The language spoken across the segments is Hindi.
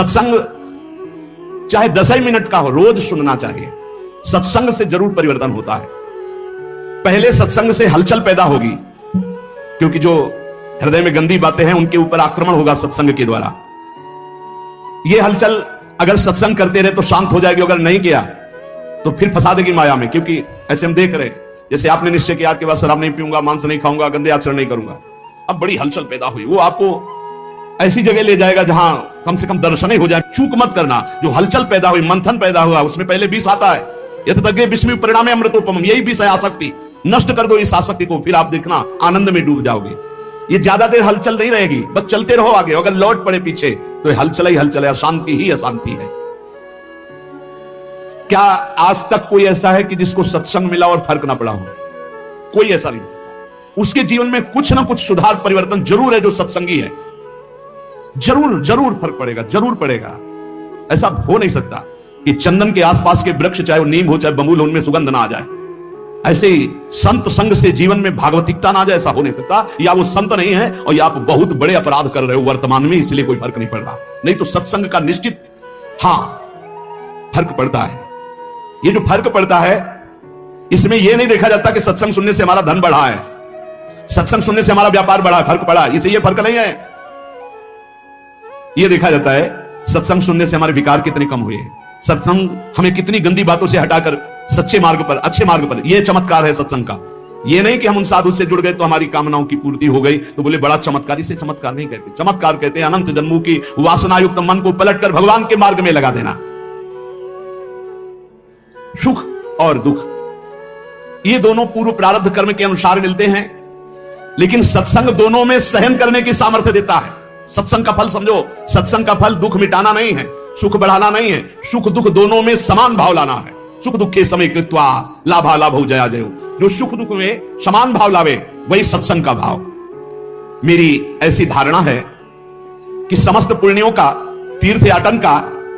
सत्संग चाहे 10 ही मिनट का हो, रोज सुनना चाहिए। सत्संग से जरूर परिवर्तन होता है। पहले सत्संग से हलचल पैदा होगी, क्योंकि जो हृदय में गंदी बातें हैं उनके ऊपर आक्रमण होगा सत्संग के द्वारा। यह हलचल अगर सत्संग करते रहे तो शांत हो जाएगी, अगर नहीं किया तो फिर फंसा देगी माया में। क्योंकि ऐसे हम देख रहे हैं, जैसे आपने निश्चय किया के बाद शराब नहीं पीऊंगा, मांस नहीं खाऊंगा, गंदे आचरण नहीं करूंगा, अब बड़ी हलचल पैदा हुई। वो आपको ऐसी जगह ले जाएगा जहां कम से कम दर्शन ही हो जाए। चूक मत करना। जो हलचल पैदा हुई, मंथन पैदा हुआ, उसमें पहले विष आता है। यततज्ञ विषमी परिणाम अमृतोपम, यही विष है आसक्ति। नष्ट कर दो इस आसक्ति को, फिर आप देखना आनंद में डूब जाओगे। ये ज्यादा देर हलचल नहीं रहेगी, बस चलते रहो आगे। अगर लौट पड़े पीछे तो हलचल ही हलचल है, अशांति ही अशांति है। क्या आज तक कोई ऐसा है कि जिसको सत्संग मिला और फर्क ना पड़ा हो? कोई ऐसा नहीं हो सकता। उसके जीवन में कुछ ना कुछ सुधार परिवर्तन जरूर है। जो सत्संगी है जरूर जरूर फर्क पड़ेगा, जरूर पड़ेगा। ऐसा हो नहीं सकता कि चंदन के आसपास के वृक्ष, चाहे वो नीम हो चाहे बबूल हो, उनमें सुगंध ना आ जाए। ऐसे ही संत संग से जीवन में भागवतिकता ना आ जाए, ऐसा हो नहीं सकता। या वो संत नहीं है और या आप बहुत बड़े अपराध कर रहे हो वर्तमान में, इसलिए कोई फर्क नहीं पड़ रहा। नहीं तो सत्संग का निश्चित फर्क पड़ता है। ये जो फर्क पड़ता है, इसमें यह नहीं देखा जाता कि सत्संग सुनने से हमारा धन बढ़ा है, सत्संग सुनने से हमारा व्यापार बढ़ा, फर्क पड़ा। इसे ये फर्क नहीं है। यह देखा जाता है सत्संग सुनने से हमारे विकार कितने कम हुए, सत्संग हमें कितनी गंदी बातों से हटाकर सच्चे मार्ग पर, अच्छे मार्ग पर। यह चमत्कार है सत्संग का। यह नहीं कि हम उन साधु से जुड़ गए तो हमारी कामनाओं की पूर्ति हो गई, तो बोले बड़ा चमत्कार। इसे चमत्कार नहीं कहते। चमत्कार कहते हैं अनंत जन्मों की वासनायुक्त मन को पलटकर भगवान के मार्ग में लगा देना। सुख और दुख ये दोनों पूर्व प्रारब्ध कर्म के अनुसार मिलते हैं, लेकिन सत्संग दोनों में सहन करने की सामर्थ्य देता है। सत्संग का फल समझो, सत्संग का फल दुख मिटाना नहीं है, सुख बढ़ाना नहीं है। सुख दुख दोनों में समान भाव लाना है। सुख दुख के समय कृत्वा लाभा लाभ हो जया जयो। जो सुख दुख में समान भाव लावे वही सत्संग का भाव। मेरी ऐसी धारणा है कि समस्त पुण्यों का, तीर्थ याटन का,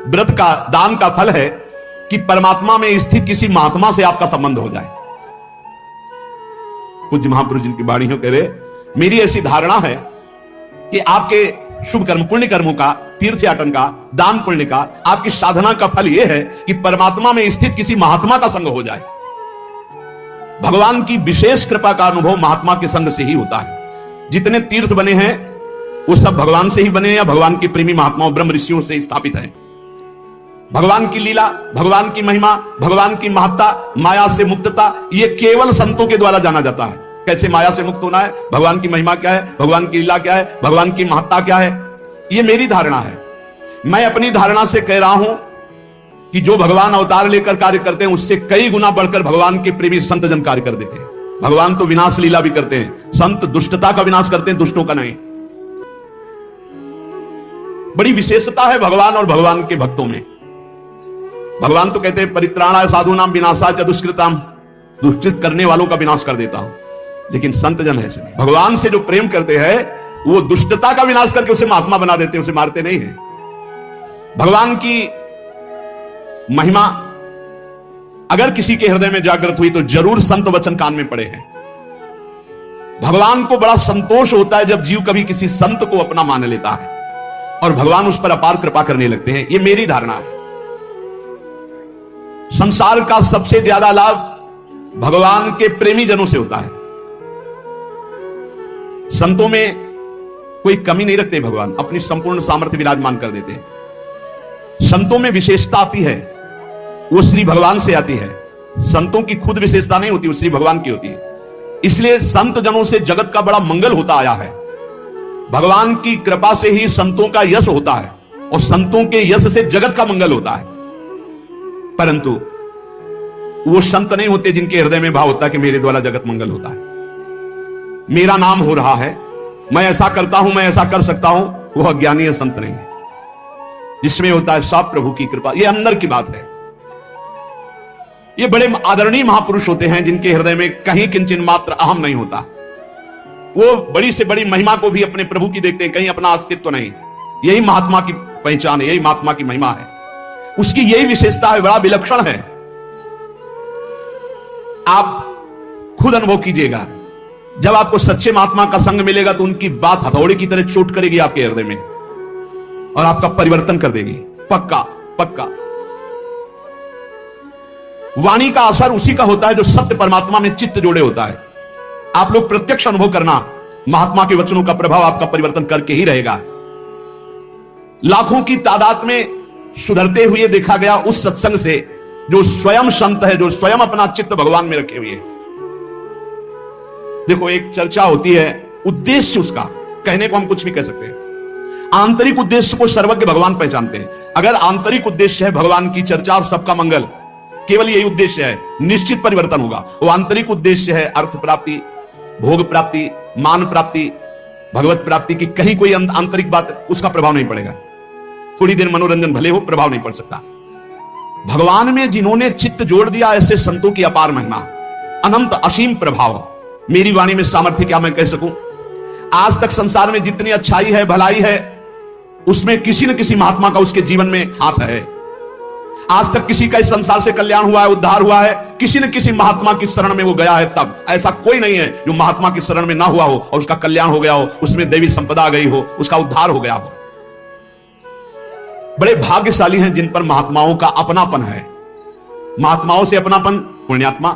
व्रत का, दान का फल है कि परमात्मा में स्थित किसी महात्मा से आपका संबंध हो जाए। पूज्य महापुरुष जिनकी वाणी हो कह रहे, मेरी ऐसी धारणा है कि आपके शुभ कर्म, पुण्य कर्मों का, तीर्थ याटन का, दान पुण्य का, आपकी साधना का फल यह है कि परमात्मा में स्थित किसी महात्मा का संग हो जाए। भगवान की विशेष कृपा का अनुभव महात्मा के संग से ही होता है। जितने तीर्थ बने हैं वो सब भगवान से ही बने या भगवान के प्रेमी महात्माओं, ब्रह्म ऋषियों से स्थापित है। भगवान की लीला, भगवान की महिमा, भगवान की महत्ता, माया से मुक्तता, यह केवल संतों के द्वारा जाना जाता है। कैसे माया से मुक्त होना है, भगवान की महिमा क्या है, भगवान की लीला क्या है, भगवान की महत्ता क्या है, यह मेरी धारणा है। मैं अपनी धारणा से कह रहा हूं कि जो भगवान अवतार लेकर कार्य करते हैं उससे कई गुना बढ़कर भगवान के प्रेमी संत जन कार्य कर देते हैं। भगवान तो विनाश लीला भी करते हैं, संत दुष्टता का विनाश करते हैं, दुष्टों का नहीं। बड़ी विशेषता है भगवान और भगवान के भक्तों में। भगवान तो कहते हैं परित्राणाय साधूनाम विनाशाय च दुष्कृताम, दुष्कृत करने वालों का विनाश कर देता हूं। लेकिन संत जन है भगवान से जो प्रेम करते हैं वो दुष्टता का विनाश करके उसे महात्मा बना देते हैं, उसे मारते नहीं है। भगवान की महिमा अगर किसी के हृदय में जागृत हुई तो जरूर संत वचन कान में पड़े हैं। भगवान को बड़ा संतोष होता है जब जीव कभी किसी संत को अपना मान लेता है और भगवान उस पर अपार कृपा करने लगते हैं। यह मेरी धारणा है। संसार का सबसे ज्यादा लाभ भगवान के प्रेमी जनों से होता है। संतों में कोई कमी नहीं रखते भगवान, अपनी संपूर्ण सामर्थ्य विराजमान कर देते हैं। संतों में विशेषता आती है, वो श्री भगवान से आती है। संतों की खुद विशेषता नहीं होती, वो श्री भगवान की होती है। इसलिए संत जनों से जगत का बड़ा मंगल होता आया है। भगवान की कृपा से ही संतों का यश होता है और संतों के यश से जगत का मंगल होता है। परंतु वो संत नहीं होते जिनके हृदय में भाव होता है कि मेरे द्वारा जगत मंगल होता है, मेरा नाम हो रहा है, मैं ऐसा करता हूं, मैं ऐसा कर सकता हूं। वो अज्ञानी है, संत नहीं है। जिसमें होता है सब प्रभु की कृपा। ये अंदर की बात है। ये बड़े आदरणीय महापुरुष होते हैं जिनके हृदय में कहीं किंचित मात्र अहम नहीं होता। वो बड़ी से बड़ी महिमा को भी अपने प्रभु की देखते हैं, कहीं अपना अस्तित्व नहीं। यही महात्मा की पहचान है, यही महात्मा की महिमा है। उसकी यही विशेषता है, बड़ा विलक्षण है। आप खुद अनुभव कीजिएगा, जब आपको सच्चे महात्मा का संग मिलेगा तो उनकी बात हथौड़े की तरह चोट करेगी आपके हृदय में। और आपका परिवर्तन कर देगी, पक्का पक्का। वाणी का असर उसी का होता है जो सत्य परमात्मा में चित्त जोड़े होता है। आप लोग प्रत्यक्ष अनुभव करना, महात्मा के वचनों का प्रभाव आपका परिवर्तन करके ही रहेगा। लाखों की तादाद में सुधरते हुए देखा गया उस सत्संग से जो स्वयं संत है, जो स्वयं अपना चित्त भगवान में रखे हुए। देखो, एक चर्चा होती है, उद्देश्य उसका कहने को हम कुछ भी कह सकते हैं, आंतरिक उद्देश्य को सर्वज्ञ भगवान पहचानते हैं। अगर आंतरिक उद्देश्य है भगवान की चर्चा और सबका मंगल, केवल यही उद्देश्य है, निश्चित परिवर्तन होगा। वो आंतरिक उद्देश्य है अर्थ प्राप्ति, भोग प्राप्ति, मान प्राप्ति, भगवत प्राप्ति की कहीं कोई आंतरिक बात, उसका प्रभाव नहीं पड़ेगा। थोड़ी देर मनोरंजन भले हो, प्रभाव नहीं पड़ सकता। भगवान में जिन्होंने चित्त जोड़ दिया, ऐसे संतों की अपार महिमा, अनंत असीम प्रभाव। मेरी वाणी में सामर्थ्य क्या मैं कह सकूं। आज तक संसार में जितनी अच्छाई है, भलाई है, उसमें किसी न किसी महात्मा का उसके जीवन में हाथ है। आज तक किसी का इस संसार से कल्याण हुआ है, उद्धार हुआ है, किसी न किसी महात्मा की शरण में वो गया है। तब ऐसा कोई नहीं है जो महात्मा की शरण में ना हुआ हो और उसका कल्याण हो गया हो, उसमें देवी संपदा आ गई हो, उसका उद्धार हो गया हो। बड़े भाग्यशाली हैं जिन पर महात्माओं का अपनापन है। महात्माओं से अपनापन पुण्यात्मा,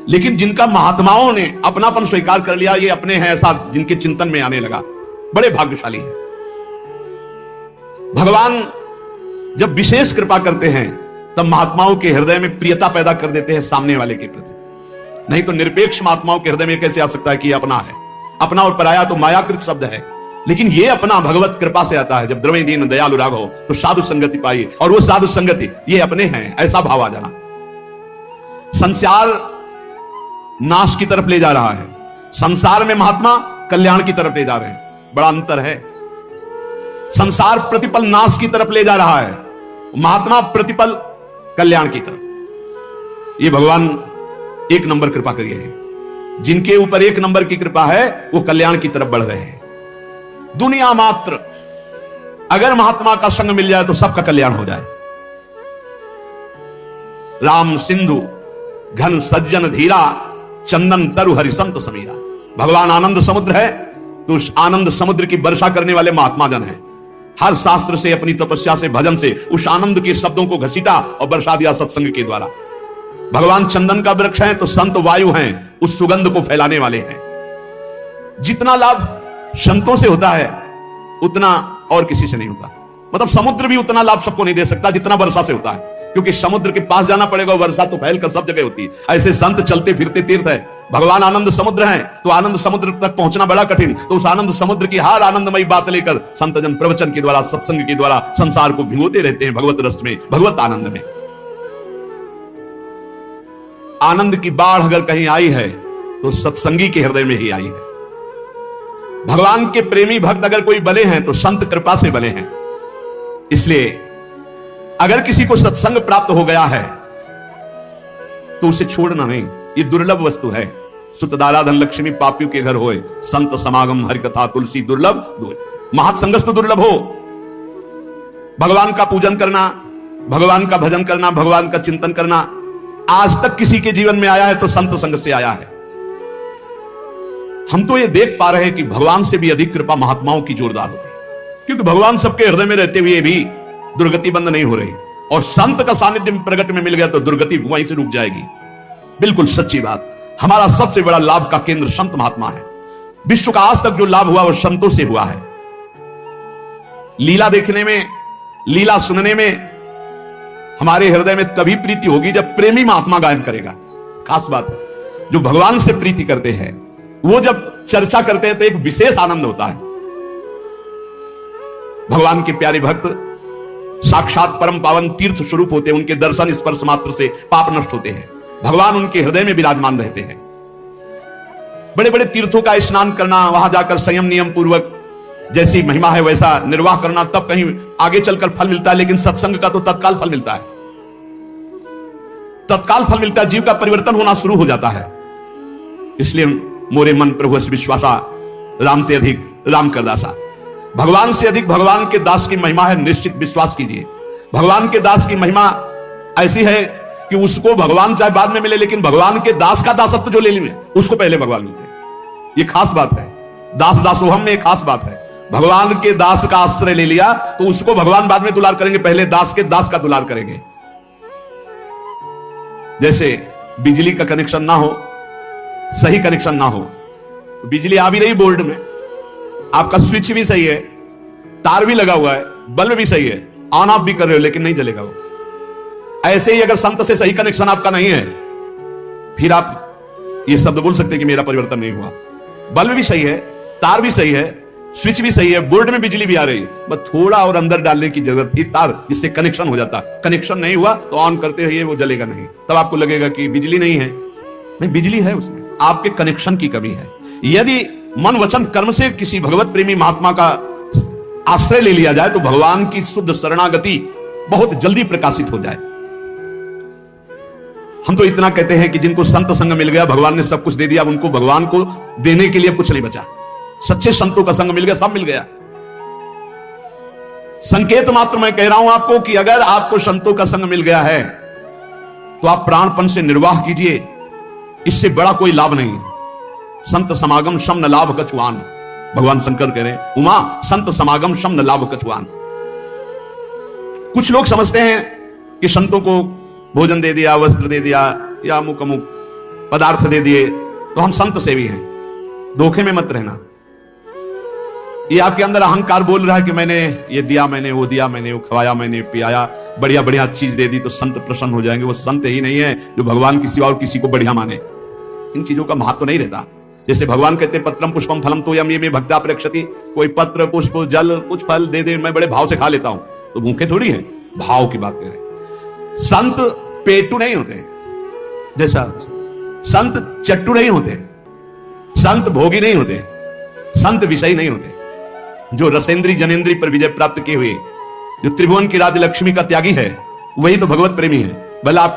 लेकिन जिनका महात्माओं ने अपनापन स्वीकार कर लिया, ये अपने हैं, ऐसा जिनके चिंतन में आने लगा, बड़े भाग्यशाली हैं। भगवान जब विशेष कृपा करते हैं तब महात्माओं के हृदय में प्रियता पैदा कर देते हैं सामने वाले के प्रति। नहीं तो निरपेक्ष महात्माओं के हृदय में कैसे आ सकता है कि अपना है। अपना और पराया तो मायाकृत शब्द है, लेकिन ये अपना भगवत कृपा से आता है। जब द्रव्य दीन दयालु राघव तो साधु संगति पाई, और वो साधु संगति ये अपने हैं, ऐसा भाव आ जाना। संसार नाश की तरफ ले जा रहा है, संसार में महात्मा कल्याण की तरफ ले जा रहे हैं, बड़ा अंतर है। संसार प्रतिपल नाश की तरफ ले जा रहा है, महात्मा प्रतिपल कल्याण की तरफ। ये भगवान एक नंबर कृपा करिए है। जिनके ऊपर एक नंबर की कृपा है वो कल्याण की तरफ बढ़ रहे हैं। दुनिया मात्र अगर महात्मा का संग मिल जाए तो सबका कल्याण हो जाए। राम सिंधु घन सज्जन धीरा, चंदन तरु हरि संत समीरा। भगवान आनंद समुद्र है तो उस आनंद समुद्र की वर्षा करने वाले महात्मा जन है। हर शास्त्र से, अपनी तपस्या से, भजन से उस आनंद के शब्दों को घसीटा और बरसा दिया सत्संग के द्वारा। भगवान चंदन का वृक्ष है तो संत वायु हैं, उस सुगंध को फैलाने वाले हैं। जितना लाभ संतों से होता है उतना और किसी से नहीं होता। मतलब समुद्र भी उतना लाभ सबको नहीं दे सकता जितना वर्षा से होता है, क्योंकि समुद्र के पास जाना पड़ेगा, वर्षा तो फैलकर सब जगह होती है। ऐसे संत चलते फिरते तीर्थ है। भगवान आनंद समुद्र हैं तो आनंद समुद्र तक पहुंचना बड़ा कठिन, तो उस आनंद समुद्र की हर आनंदमयी बात लेकर संत जन प्रवचन के द्वारा, सत्संग के द्वारा संसार को भिगोते रहते हैं भगवत रस में, भगवत आनंद में। आनंद की बाढ़ अगर कहीं आई है तो सत्संगी के हृदय में ही आई है। भगवान के प्रेमी भक्त अगर कोई बने हैं तो संत कृपा से बने हैं। इसलिए अगर किसी को सत्संग प्राप्त हो गया है तो उसे छोड़ना नहीं। ये दुर्लभ वस्तु है। सुतदारा धन लक्ष्मी पापियों के घर होए, संत समागम हरि कथा तुलसी दुर्लभ दोए। महासंगस तो दुर्लभ हो। भगवान का पूजन करना, भगवान का भजन करना, भगवान का चिंतन करना आज तक किसी के जीवन में आया है तो संत संग से आया है। हम तो ये देख पा रहे हैं कि भगवान से भी अधिक कृपा महात्माओं की जोरदार होती है, क्योंकि भगवान सबके हृदय में रहते हुए भी दुर्गति बंद नहीं हो रही, और संत का सानिध्य प्रगट में मिल गया तो दुर्गति वहीं से रुक जाएगी। बिल्कुल सच्ची बात। हमारा सबसे बड़ा लाभ का केंद्र संत महात्मा है। विश्व का आज तक जो लाभ हुआ वो संतों से हुआ है। लीला देखने में, लीला सुनने में हमारे हृदय में तभी प्रीति होगी जब प्रेमी महात्मा गायन करेगा। खास बात है, जो भगवान से प्रीति करते हैं वो जब चर्चा करते हैं तो एक विशेष आनंद होता है। भगवान के प्यारे भक्त साक्षात परम पावन तीर्थ स्वरूप होते हैं। उनके दर्शन स्पर्श मात्र से पाप नष्ट होते हैं। भगवान उनके हृदय में विराजमान रहते हैं। बड़े बड़े तीर्थों का स्नान करना, वहां जाकर संयम नियम पूर्वक जैसी महिमा है वैसा निर्वाह करना, तब कहीं आगे चलकर फल मिलता है। लेकिन सत्संग का तो तत्काल फल मिलता है। तत्काल फल मिलता है, जीव का परिवर्तन होना शुरू हो जाता है। इसलिए मोरे मन प्रभु विश्वासा, राम ते अधिक राम कर दासा। भगवान से अधिक भगवान के दास की महिमा है, निश्चित विश्वास कीजिए। भगवान के दास की महिमा ऐसी है कि उसको भगवान चाहे बाद में मिले, लेकिन भगवान के दास का दासत्व जो ले लिए उसको पहले भगवान मिलते हैं। ये खास बात है। दास दासोहम में एक खास बात है। भगवान के दास का आश्रय ले लिया तो उसको भगवान बाद में दुलार करेंगे, पहले दास के दास का दुलार करेंगे। जैसे बिजली का कनेक्शन ना हो, सही कनेक्शन ना हो, बिजली आ भी रही बोर्ड में, आपका स्विच भी सही है, तार भी लगा हुआ है, बल्ब भी सही है, ऑन ऑफ भी कर रहे हो, लेकिन नहीं जलेगा वो। ऐसे ही अगर संत से सही कनेक्शन आपका नहीं है, फिर आप ये शब्द बोल सकते हैं कि मेरा परिवर्तन नहीं हुआ। बल्ब भी सही है, तार भी सही है, स्विच भी सही है, बोर्ड में बिजली भी आ रही है, बस थोड़ा और अंदर डालने की जरूरत थी तार, जिससे कनेक्शन हो जाता। कनेक्शन नहीं हुआ तो ऑन करते रहिए, वो जलेगा नहीं, तब आपको लगेगा कि बिजली नहीं है। नहीं, बिजली है उसमें, आपके कनेक्शन की कमी है। यदि मन वचन कर्म से किसी भगवत प्रेमी महात्मा का आश्रय ले लिया जाए तो भगवान की शुद्ध शरणागति बहुत जल्दी प्रकाशित हो जाए। हम तो इतना कहते हैं कि जिनको संत संग मिल गया, भगवान ने सब कुछ दे दिया, उनको भगवान को देने के लिए कुछ नहीं बचा। सच्चे संतों का संग मिल गया, सब मिल गया। संकेत मात्र मैं कह रहा हूं आपको कि अगर आपको संतों का संग मिल गया है तो आप प्राणपन से निर्वाह कीजिए, इससे बड़ा कोई लाभ नहीं। संत समागम शम न लाभ कछुआन, भगवान शंकर कह रहे हैं, उमा संत समागम शम न लाभ कछुआन। कुछ लोग समझते हैं कि संतों को भोजन दे दिया, वस्त्र दे दिया, या अमुक अमुक पदार्थ दे दिए तो हम संत सेवी हैं। धोखे में मत रहना। ये आपके अंदर अहंकार बोल रहा है कि मैंने ये दिया, मैंने वो दिया, मैंने वो खवाया, मैंने पियाया, बढ़िया बढ़िया चीज दे दी तो संत प्रसन्न हो जाएंगे। वो संत ही नहीं है जो भगवान के सिवा और किसी को बढ़िया माने। इन चीजों का महत्व नहीं रहता। जैसे भगवान कहते हैं पत्रम पुष्पम फलम तो यम ये भक्ता प्रेक्षति, कोई पत्र पुष्प जल कुछ फल दे दे, मैं बड़े भाव से खा लेता हूं, तो भूखे थोड़ी है, भाव की बात करें। संत पेटू नहीं होते, जैसा संत चट्टू नहीं होते, संत भोगी नहीं होते, संत विषयी नहीं होते। जो रसेंद्री जनेंद्री पर विजय प्राप्त किए हुए, जो त्रिभुवन की राजलक्ष्मी का त्यागी है, वही तो भगवत प्रेमी है। भला आपके